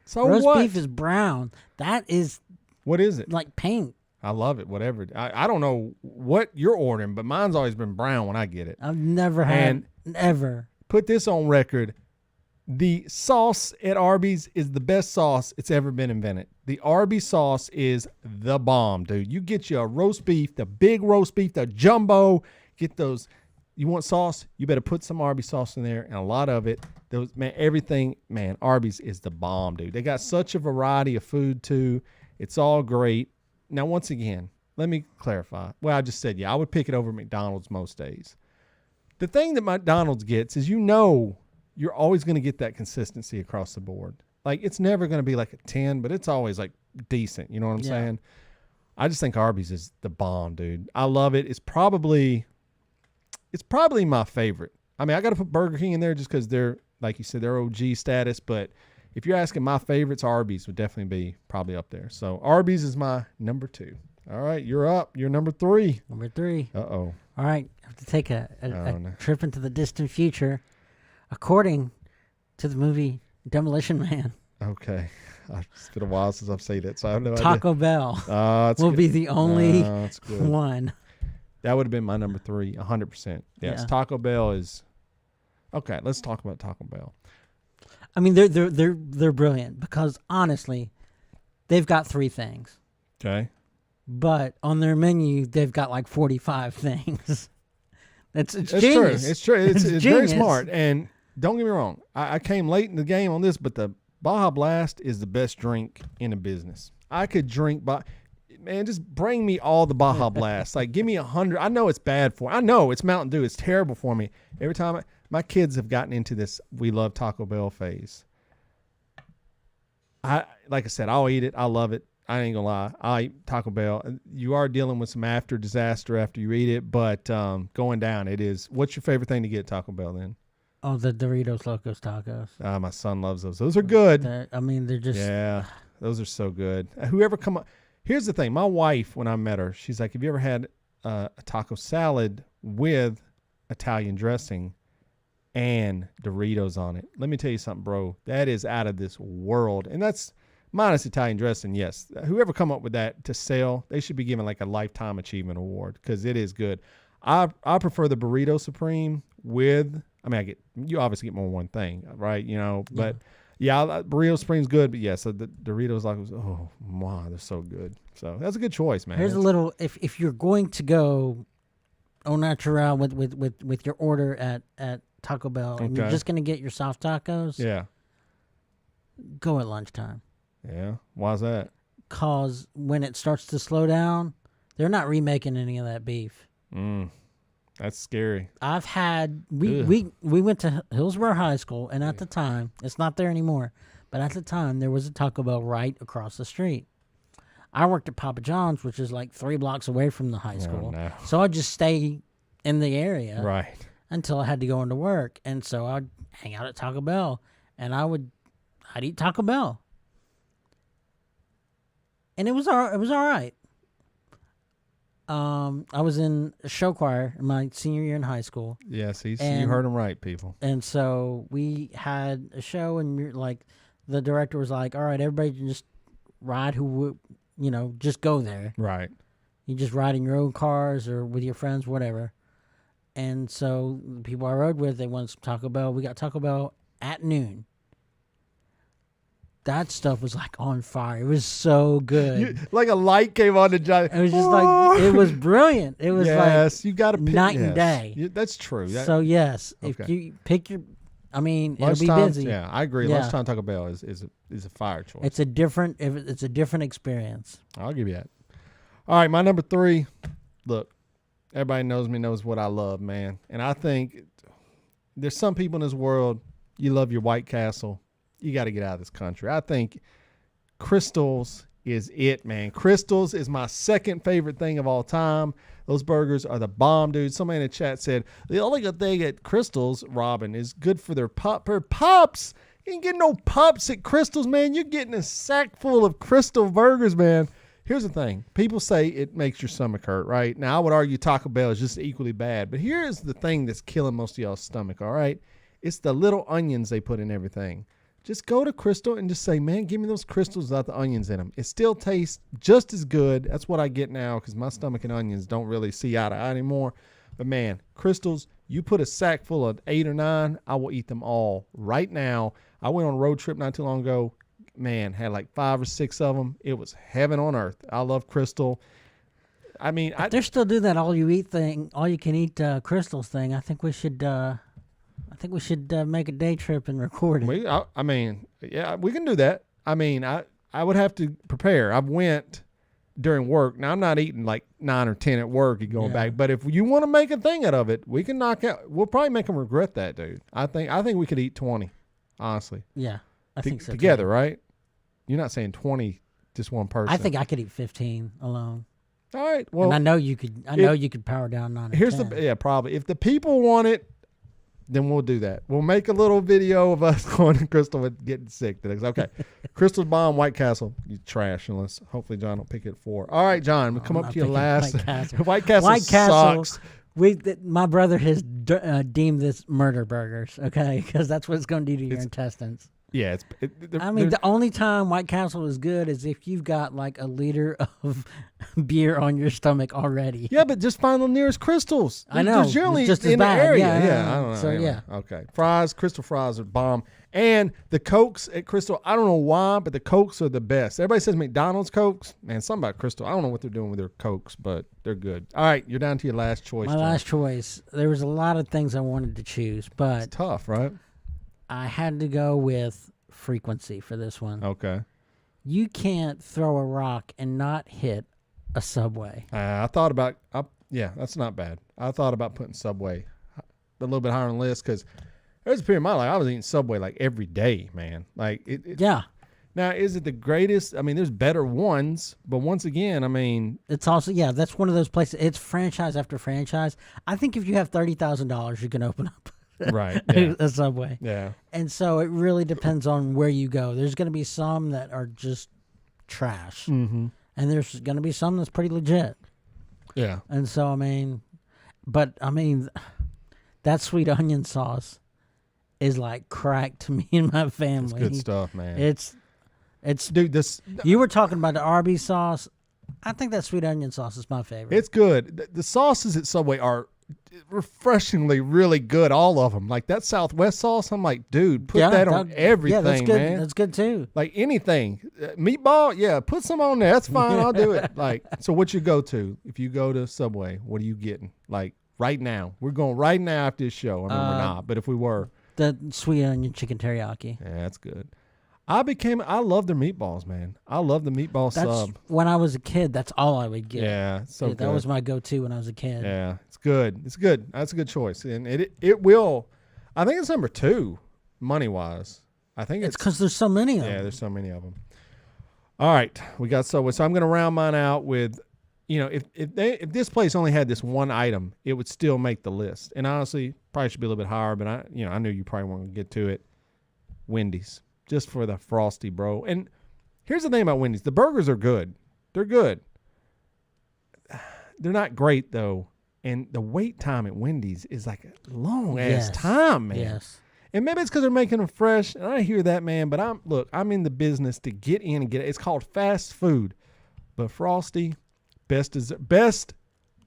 So roast what? beef is brown. That is What is it? like paint. I love it, whatever. I don't know what you're ordering, but mine's always been brown when I get it. I've never had, ever. Put this on record. The sauce at Arby's is the best sauce it's ever been invented. The Arby's sauce is the bomb, dude. You get you a roast beef, the big roast beef, the jumbo. Get those. You want sauce? You better put some Arby's sauce in there, and a lot of it. Those man, everything, man. Arby's is the bomb, dude. They got such a variety of food too. It's all great. Now, once again, let me clarify. Well, I just said, I would pick it over McDonald's most days. The thing that McDonald's gets is, you're always going to get that consistency across the board. Like, it's never going to be like a 10, but it's always like decent. You know what I'm saying? I just think Arby's is the bomb, dude. I love it. It's probably my favorite. I mean, I got to put Burger King in there just because they're, like you said, they're OG status. But if you're asking my favorites, Arby's would definitely be probably up there. So Arby's is my number 2. All right, you're up. You're number 3. Number 3. Uh-oh. All right, I have to take a trip into the distant future. According to the movie Demolition Man. Okay. It's been a while since I've seen it, so I have no idea. Taco Bell will be the only one. That would have been my number 3, 100%. Yes, Taco Bell is... Okay, let's talk about Taco Bell. I mean, they're brilliant because, honestly, they've got 3 things. Okay. But on their menu, they've got like 45 things. It's genius. True. It's true. It's very genius. smart. And don't get me wrong. I came late in the game on this, but the Baja Blast is the best drink in the business. I could drink man, just bring me all the Baja Blast. Like, give me 100. I know it's bad for me. I know it's Mountain Dew. It's terrible for me. Every time my kids have gotten into this we love Taco Bell phase. Like I said, I'll eat it. I love it. I ain't gonna lie. I eat Taco Bell. You are dealing with some after disaster after you eat it, but going down it is. What's your favorite thing to get at Taco Bell then? Oh, the Doritos Locos Tacos. My son loves those. Those are good. They're just... Yeah, those are so good. Whoever come up... Here's the thing. My wife, when I met her, she's like, have you ever had a taco salad with Italian dressing and Doritos on it? Let me tell you something, bro. That is out of this world. And that's minus Italian dressing, yes. Whoever come up with that to sell, they should be given like a Lifetime Achievement Award because it is good. I prefer the Burrito Supreme with... I mean, you obviously get more than one thing, right? You know, but Burrito Supreme's good. But so the Doritos, like, oh wow, they're so good. So that's a good choice, man. Here's a little. If you're going to go au natural with your order at Taco Bell, and you're just gonna get your soft tacos, go at lunchtime. Yeah, why's that? Cause when it starts to slow down, they're not remaking any of that beef. That's scary. I've had we went to Hillsborough High School, and at the time, it's not there anymore, but at the time there was a Taco Bell right across the street. I worked at Papa John's, which is like 3 blocks away from the high school. No. So I'd just stay in the area until I had to go into work, and so I'd hang out at Taco Bell, and I'd eat Taco Bell, and it was all right. I was in a show choir in my senior year in high school. Yes, you heard him right, people. And so we had a show, and like the director was like, "All right, everybody just ride just go there. Right. You just ride in your own cars or with your friends, whatever." And so the people I rode with, they wanted some Taco Bell. We got Taco Bell at noon. That stuff was like on fire. It was so good. Like a light came on the giant. It was just like, it was brilliant. It was like you gotta pick, night and day. That's true. So yes, if you pick your, I mean, lunchtime, it'll be busy. Yeah, I agree. Yeah. Lunchtime Taco Bell is a fire choice. It's a different experience. I'll give you that. All right, my number 3. Look, everybody knows what I love, man. And I think there's some people in this world, you love your White Castle. You got to get out of this country. I think Crystals is it, man. Crystals is my second favorite thing of all time. Those burgers are the bomb, dude. Somebody in the chat said, the only good thing at Crystals, Robin, is good for their pups. You ain't getting no pups at Crystals, man. You're getting a sack full of Crystal burgers, man. Here's the thing. People say it makes your stomach hurt, right? Now, I would argue Taco Bell is just equally bad. But here's the thing that's killing most of y'all's stomach, all right? It's the little onions they put in everything. Just go to Crystal and just say, man, give me those Crystals without the onions in them. It still tastes just as good. That's what I get now because my stomach and onions don't really see eye to eye anymore. But, man, Crystals, you put a sack full of 8 or 9, I will eat them all right now. I went on a road trip not too long ago. Man, had like 5 or 6 of them. It was heaven on earth. I love Crystal. I mean, they're still do that all you can eat Crystals thing. I think we should make a day trip and record it. I mean, yeah, we can do that. I mean, I would have to prepare. I went during work. Now I'm not eating like 9 or 10 at work and going back. But if you want to make a thing out of it, we can knock out. We'll probably make them regret that, dude. I think we could eat 20, honestly. Yeah, I think so together, too. Right? You're not saying 20, just one person. I think I could eat 15 alone. All right. Well, and I know you could. You could power down 9 or 10. Probably. If the people want it, then we'll do that. We'll make a little video of us going to Crystal and getting sick today. Okay. Crystal's bomb, White Castle. You trash unless hopefully John will pick it 4. All right, John, we come up to your last. White Castle sucks. My brother has deemed this murder burgers, okay? Because that's what it's going to do to your intestines. Yeah. The only time White Castle is good is if you've got like a liter of beer on your stomach already. Yeah, but just find the nearest Crystals. I know. There's generally just in as bad. the area. Yeah, I don't know. So, anyway. Okay. Crystal fries are bomb. And the Cokes at Crystal, I don't know why, but the Cokes are the best. Everybody says McDonald's Cokes. Man, something about Crystal. I don't know what they're doing with their Cokes, but they're good. All right, you're down to your last choice. My last choice. There was a lot of things I wanted to choose, but it's tough, right? I had to go with frequency for this one. Okay. You can't throw a rock and not hit a Subway. I thought about, that's not bad. I thought about putting Subway a little bit higher on the list because there's a period in my life I was eating Subway like every day, man. Like yeah. Now, is it the greatest? I mean, there's better ones, but once again, I mean, it's also that's one of those places. It's franchise after franchise. I think if you have $30,000, you can open up. Right. Yeah. A Subway. Yeah. And so it really depends on where you go. There's going to be some that are just trash. Mm-hmm. And there's going to be some that's pretty legit. Yeah. And so, that sweet onion sauce is like crack to me and my family. It's good stuff, man. It's dude, you were talking about the Arby's sauce. I think that sweet onion sauce is my favorite. It's good. The sauces at Subway are refreshingly really good, all of them. Like that Southwest sauce, I'm like, dude, put that on everything, yeah, that's good. Man. That's good too. Like anything. Meatball, put some on there. That's fine. I'll do it. Like, so what you go to? If you go to Subway, what are you getting? Like right now. We're going right now after this show. I mean, we're not, but if we were. The sweet onion chicken teriyaki. Yeah, that's good. I love their meatballs, man. I love the meatball sub. When I was a kid, that's all I would get. Yeah, so that was my go-to when I was a kid. Yeah, it's good. It's good. That's a good choice, and it will. I think it's number 2, money-wise. I think it's because there's so many of them. Yeah, there's so many of them. All right, we got Subway. So I'm going to round mine out with, if this place only had this one item, it would still make the list. And honestly, probably should be a little bit higher, but I knew you probably weren't going to get to it. Wendy's. Just for the Frosty, bro. And here's the thing about Wendy's. The burgers are good. They're good. They're not great, though. And the wait time at Wendy's is like a long-ass time, man. Yes. And maybe it's because they're making them fresh. And I hear that, man. But I'm in the business to get in and get it. It's called fast food. But Frosty, best.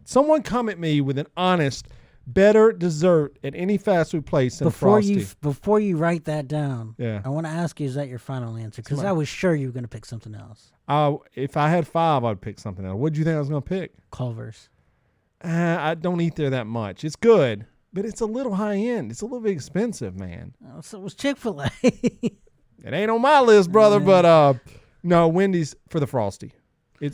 Someone come at me with an honest, better dessert at any fast food place than Frosty. Before you write that down, yeah. I want to ask you, is that your final answer? Because I was sure you were going to pick something else. If I had 5, I'd pick something else. What did you think I was going to pick? Culver's. I don't eat there that much. It's good, but it's a little high end. It's a little bit expensive, man. Oh, so it was Chick-fil-A. It ain't on my list, brother, but no, Wendy's for the Frosty.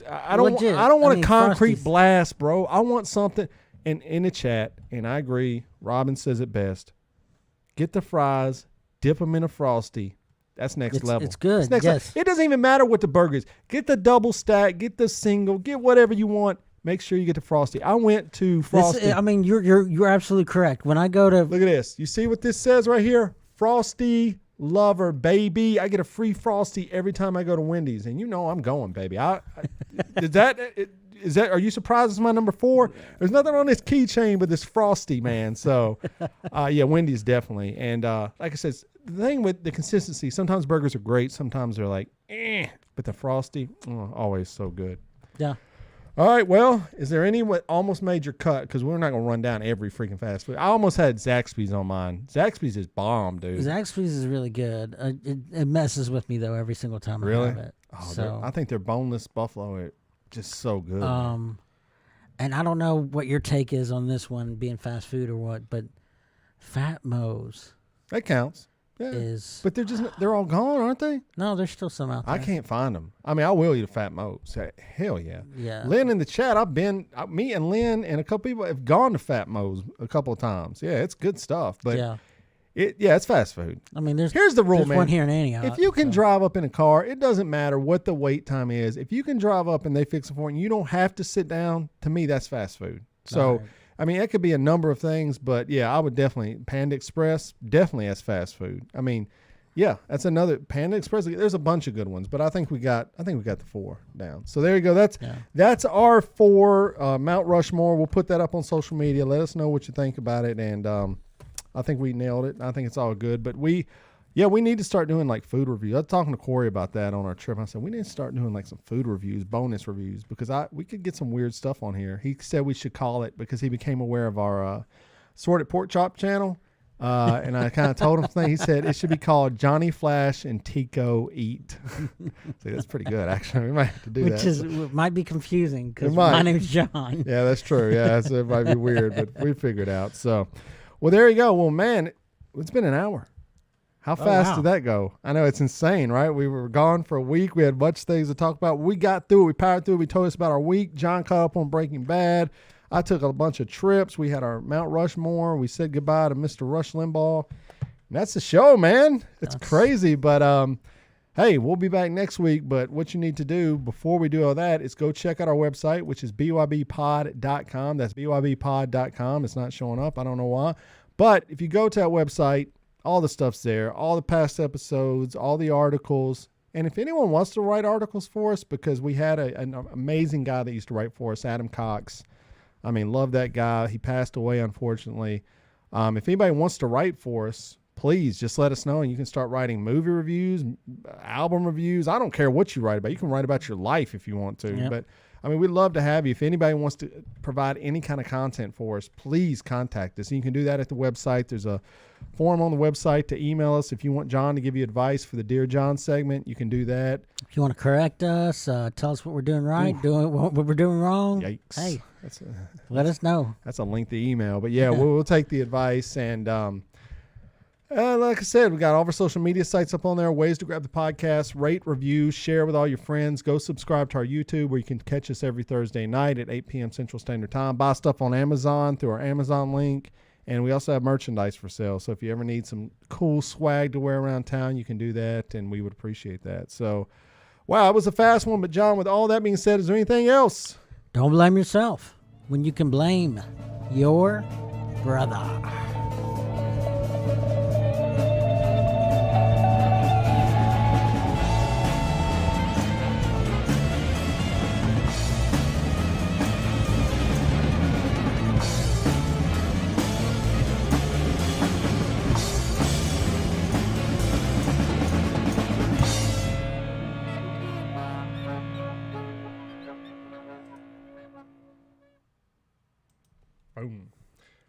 I don't want a concrete Frosty's- blast, bro. I want something. And in the chat, and I agree, Robin says it best. Get the fries, dip them in a Frosty. That's next level. It's good. It's next yes. level. It doesn't even matter what the burger is. Get the double stack, get the single, get whatever you want. Make sure you get the Frosty. I went to Frosty. I mean, you're absolutely correct. When I go to Look at this. You see what this says right here? Frosty lover, baby. I get a free Frosty every time I go to Wendy's, and you know I'm going, baby. Is that? Are you surprised it's my number 4? There's nothing on this keychain but this Frosty, man. So, yeah, Wendy's definitely. And like I said, the thing with the consistency, sometimes burgers are great, sometimes they're like, but the Frosty, always so good. yeah. All right, well, is there any what almost made your cut? Because we're not going to run down every freaking fast food. I almost had Zaxby's on mine. Zaxby's is bomb, dude. Zaxby's is really good. It messes with me though every single time I have it. Oh, So I think their boneless buffalo are just so good. Man. and I don't know what your take is on this one being fast food or what, but Fat Mo's That counts. Yeah. is But they're all gone, aren't they? no, there's still some out there. I can't find them. I mean, I will eat a Fat Mo's. Hell yeah. Yeah. Lynn in the chat, me and Lynn and a couple people have gone to Fat Mo's a couple of times. Yeah, it's good stuff. But yeah. it's fast food. I mean, here's the rule, there's man. one here in Antioch. If you can so. drive up in a car, it doesn't matter what the wait time is. If you can drive up and they fix it for you, and you don't have to sit down, to me, that's fast food. So, All right. I mean, it could be a number of things, but yeah, I would definitely, Panda Express, definitely as fast food. I mean, yeah, that's another Panda Express. There's a bunch of good ones, but I think we got the 4 down. So there you go. That's our 4 Mount Rushmore. We'll put that up on social media. Let us know what you think about it, and I think we nailed it. I think it's all good, but we need to start doing like food reviews. I was talking to Corey about that on our trip. I said we need to start doing like some food reviews, bonus reviews, because we could get some weird stuff on here. He said we should call it, because he became aware of our Sorted Pork Chop channel. And I kind of told him something. He said it should be called Johnny Flash and Tico Eat. See, that's pretty good, actually. We might have to do that. Which might be confusing because It might. my name's John. Yeah, that's true. Yeah, it might be weird, but we figured it out. So, well, there you go. Well, man, it's been an hour. How fast did that go? I know it's insane, right? We were gone for a week. We had much things to talk about. We got through it. We powered through it. We told us about our week. John caught up on Breaking Bad. I took a bunch of trips. We had our Mount Rushmore. We said goodbye to Mr. Rush Limbaugh. And that's the show, man. It's crazy, but hey, we'll be back next week. But what you need to do before we do all that is go check out our website, which is bybpod.com. That's bybpod.com. It's not showing up. I don't know why. But if you go to that website, all the stuff's there, all the past episodes, all the articles. And if anyone wants to write articles for us, because we had an amazing guy that used to write for us, Adam Cox. I mean, love that guy. He passed away, unfortunately. If anybody wants to write for us, please just let us know, and you can start writing movie reviews, album reviews. I don't care what you write about. You can write about your life if you want to. Yep. But, I mean, we'd love to have you. If anybody wants to provide any kind of content for us, please contact us. And you can do that at the website. There's a form on the website to email us. If you want John to give you advice for the Dear John segment, you can do that. If you want to correct us, tell us what we're doing right, doing what we're doing wrong. Yikes. Hey, let us know. That's a lengthy email. But, yeah, we'll take the advice. And like I said, we got all of our social media sites up on there, ways to grab the podcast, rate, review, share with all your friends. Go subscribe to our YouTube, where you can catch us every Thursday night at 8 p.m. Central Standard Time. Buy stuff on Amazon through our Amazon link. And we also have merchandise for sale. So if you ever need some cool swag to wear around town, you can do that, and we would appreciate that. So, wow, it was a fast one. But, John, with all that being said, is there anything else? Don't blame yourself when you can blame your brother. Boom.